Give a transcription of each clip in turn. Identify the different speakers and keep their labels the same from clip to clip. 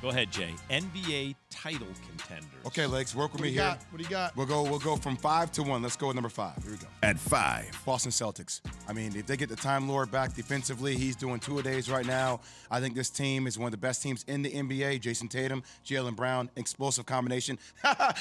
Speaker 1: Go ahead, Jay. NBA title contenders.
Speaker 2: Okay, Legs, work with me here.
Speaker 3: What do you got?
Speaker 2: We'll go from 5 to 1. Let's go with number 5. Here we go.
Speaker 4: At 5.
Speaker 2: Boston Celtics. I mean, if they get the Time Lord back defensively, he's doing two-a-days right now. I think this team is one of the best teams in the NBA. Jason Tatum, Jaylen Brown, explosive combination.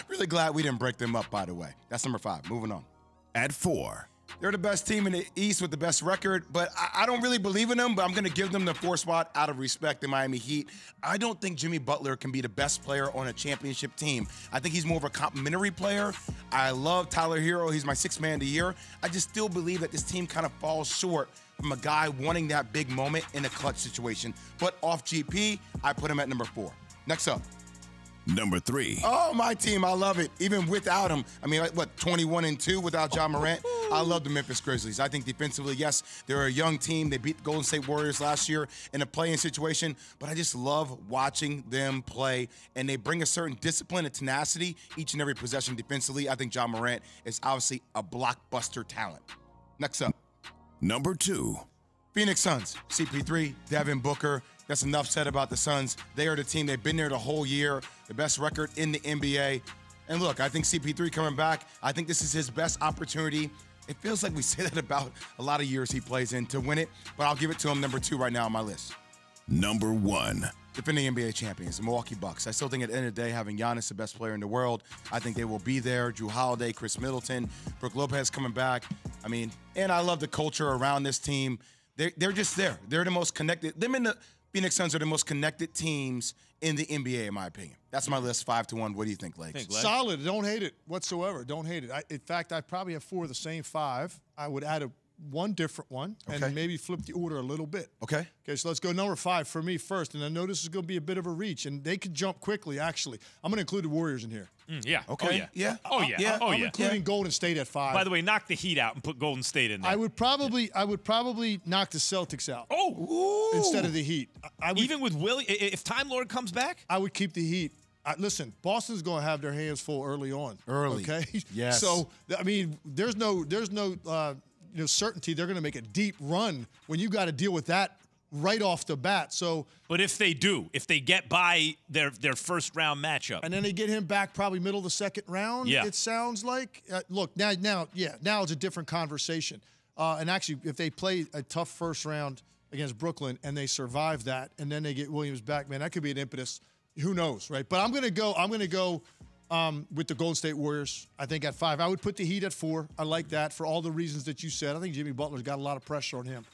Speaker 2: Really glad we didn't break them up, by the way. That's number 5. Moving on.
Speaker 4: At 4.
Speaker 2: They're the best team in the East with the best record, but I don't really believe in them, but I'm going to give them the 4 spot out of respect, the Miami Heat. I don't think Jimmy Butler can be the best player on a championship team. I think he's more of a complimentary player. I love Tyler Hero. He's my 6th man of the year. I just still believe that this team kind of falls short from a guy wanting that big moment in a clutch situation. But off GP, I put him at number 4. Next up.
Speaker 4: Number 3.
Speaker 2: Oh, my team, I love it. Even without him, I mean, like, what, 21-2 without Ja Morant? I love the Memphis Grizzlies. I think defensively, yes, they're a young team. They beat the Golden State Warriors last year in a play-in situation, but I just love watching them play, and they bring a certain discipline and tenacity each and every possession defensively. I think Ja Morant is obviously a blockbuster talent. Next up.
Speaker 4: Number 2.
Speaker 2: Phoenix Suns, CP3, Devin Booker. That's enough said about the Suns. They are the team. They've been there the whole year, the best record in the NBA. And look, I think CP3 coming back, I think this is his best opportunity. It feels like we say that about a lot of years he plays in to win it, but I'll give it to him number 2 right now on my list.
Speaker 4: Number 1.
Speaker 2: Defending NBA champions, the Milwaukee Bucks. I still think at the end of the day, having Giannis the best player in the world, I think they will be there. Jrue Holiday, Chris Middleton, Brook Lopez coming back. I mean, and I love the culture around this team. They're just there. They're the most connected. Them and the Phoenix Suns are the most connected teams in the NBA, in my opinion. That's my list, 5 to 1. What do you think, Legs?
Speaker 3: Solid. Don't hate it whatsoever. Don't hate it. In fact, I probably have 4 of the same 5. I would add one different one and maybe flip the order a little bit.
Speaker 2: Okay.
Speaker 3: Okay, so let's go number 5 for me first. And I know this is going to be a bit of a reach, and they could jump quickly, actually. I'm going to include the Warriors in here.
Speaker 1: Yeah.
Speaker 2: Okay.
Speaker 1: Oh, yeah.
Speaker 2: Yeah.
Speaker 1: Oh, yeah. Oh,
Speaker 3: I'm
Speaker 1: yeah.
Speaker 3: including Golden State at 5.
Speaker 1: By the way, knock the Heat out and put Golden State in there.
Speaker 3: I would probably knock the Celtics out.
Speaker 1: Oh.
Speaker 3: Instead of the Heat. I would,
Speaker 1: Even with Willie, if Time Lord comes back?
Speaker 3: I would keep the Heat. Listen, Boston's going to have their hands full early on. Okay?
Speaker 2: Yes.
Speaker 3: So, I mean, there's no certainty they're going to make a deep run when you got to deal with that right off the bat. So,
Speaker 1: but if they get by their first round matchup,
Speaker 3: and then they get him back probably middle of the second round, it sounds like. Look, now it's a different conversation. And actually, if they play a tough first round against Brooklyn and they survive that, and then they get Williams back, man, that could be an impetus. Who knows, right? But I'm going to go with the Golden State Warriors, I think, at 5. I would put the Heat at 4. I like that for all the reasons that you said. I think Jimmy Butler's got a lot of pressure on him.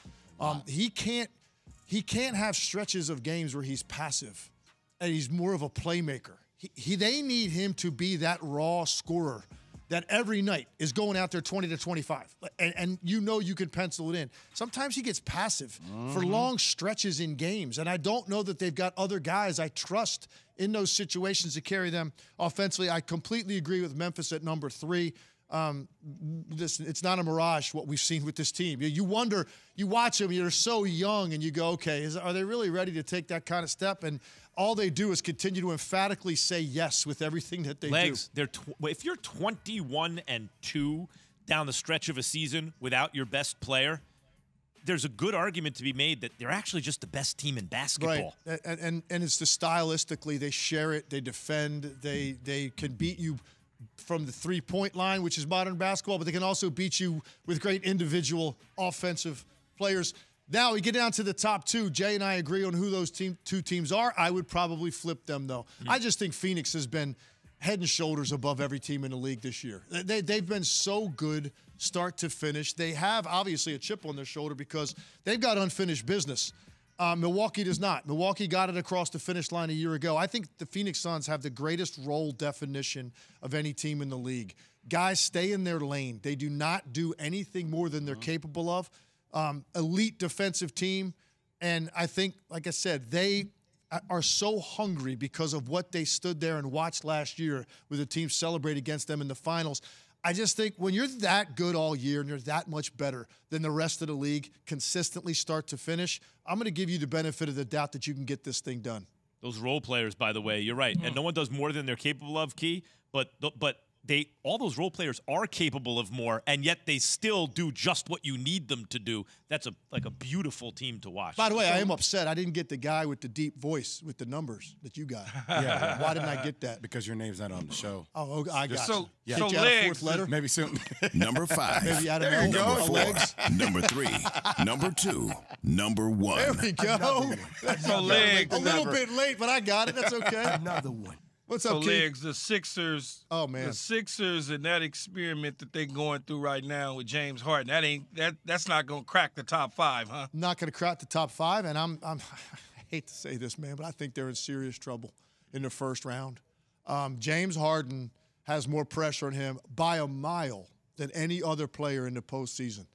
Speaker 3: He can't have stretches of games where he's passive and he's more of a playmaker. They need him to be that raw scorer that every night is going out there 20 to 25. And you can pencil it in. Sometimes he gets passive for long stretches in games. And I don't know that they've got other guys I trust in those situations to carry them offensively. I completely agree with Memphis at number 3. It's not a mirage what we've seen with this team. You wonder, you watch them, you're so young, and you go, okay, are they really ready to take that kind of step? And all they do is continue to emphatically say yes with everything that they do.
Speaker 1: If you're 21-2 down the stretch of a season without your best player, there's a good argument to be made that they're actually just the best team in basketball.
Speaker 3: Right, and it's the stylistically, they share it, they defend, they can beat you from the three-point line, which is modern basketball, but they can also beat you with great individual offensive players. Now we get down to the top 2. Jay and I agree on who those two teams are. I would probably flip them, though. I just think Phoenix has been head and shoulders above every team in the league this year. They've been so good start to finish. They have, obviously, a chip on their shoulder because they've got unfinished business. Milwaukee does not. Milwaukee got it across the finish line a year ago. I think the Phoenix Suns have the greatest role definition of any team in the league. Guys stay in their lane. They do not do anything more than they're capable of. Elite defensive team. And I think, like I said, they are so hungry because of what they stood there and watched last year with the team celebrate against them in the finals. I just think when you're that good all year and you're that much better than the rest of the league, consistently start to finish, I'm going to give you the benefit of the doubt that you can get this thing done.
Speaker 1: Those role players, by the way, you're right. And no one does more than they're capable of, Key. But all those role players are capable of more, and yet they still do just what you need them to do. That's like a beautiful team to watch.
Speaker 3: By the way, I am upset. I didn't get the guy with the deep voice with the numbers that you got. Yeah. Why didn't I get that?
Speaker 2: Because your name's not on the show.
Speaker 3: Oh, I got
Speaker 5: so,
Speaker 3: you.
Speaker 2: Yeah.
Speaker 5: So
Speaker 3: Get you out a
Speaker 5: legs.
Speaker 3: fourth letter?
Speaker 2: Maybe soon.
Speaker 4: Number 5.
Speaker 3: Maybe out of
Speaker 2: There you go.
Speaker 4: Number 4.
Speaker 3: legs.
Speaker 4: Number 3. Number 2. Number 1.
Speaker 3: There we go.
Speaker 5: So legs.
Speaker 3: A little bit late, but I got it. That's okay.
Speaker 2: Another one.
Speaker 3: What's
Speaker 5: So
Speaker 3: up, Keith?
Speaker 5: legs, the Sixers.
Speaker 3: Oh, man.
Speaker 5: The Sixers and that experiment that they're going through right now with James Harden. That's not gonna crack the top 5, huh?
Speaker 3: Not going to crack the top 5, and I hate to say this, man, but I think they're in serious trouble in the first round. James Harden has more pressure on him by a mile than any other player in the postseason.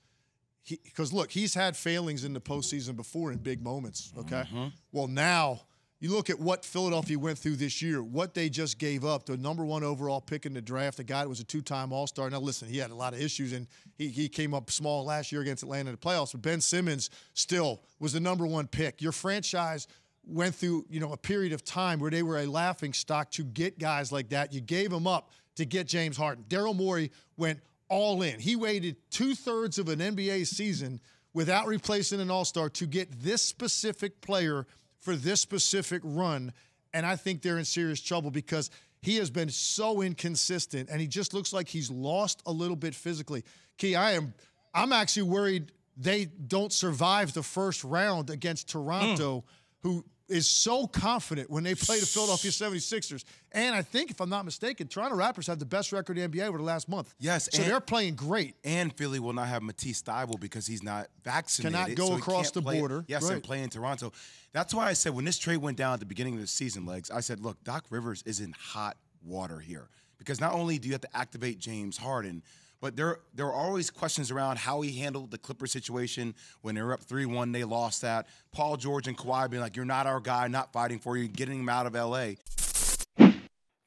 Speaker 3: Because, look, he's had failings in the postseason before in big moments, okay? Mm-hmm. Well, now you look at what Philadelphia went through this year, what they just gave up, the number 1 overall pick in the draft, a guy that was a 2-time All-Star. Now, listen, he had a lot of issues, and he came up small last year against Atlanta in the playoffs, but Ben Simmons still was the number 1 pick. Your franchise went through, a period of time where they were a laughingstock to get guys like that. You gave them up to get James Harden. Daryl Morey went all in. He waited 2/3 of an NBA season without replacing an All-Star to get this specific player for this specific run, and I think they're in serious trouble because he has been so inconsistent, and he just looks like he's lost a little bit physically. Key, I'm actually worried they don't survive the first round against Toronto, who is so confident when they play the Philadelphia 76ers. And I think, if I'm not mistaken, Toronto Raptors have the best record in the NBA over the last month.
Speaker 2: Yes.
Speaker 3: So they're playing great.
Speaker 2: And Philly will not have Matisse Thybulle because he's not vaccinated.
Speaker 3: Cannot go across the border.
Speaker 2: Yes, and play in Toronto. That's why I said when this trade went down at the beginning of the season, Legs, I said, look, Doc Rivers is in hot water here. Because not only do you have to activate James Harden, but there are always questions around how he handled the Clippers situation when they were up 3-1. They lost that. Paul George and Kawhi being like, you're not our guy, not fighting for you, getting him out of L.A.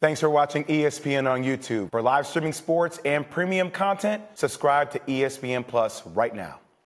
Speaker 2: Thanks for watching ESPN on YouTube. For live streaming sports and premium content, subscribe to ESPN Plus right now.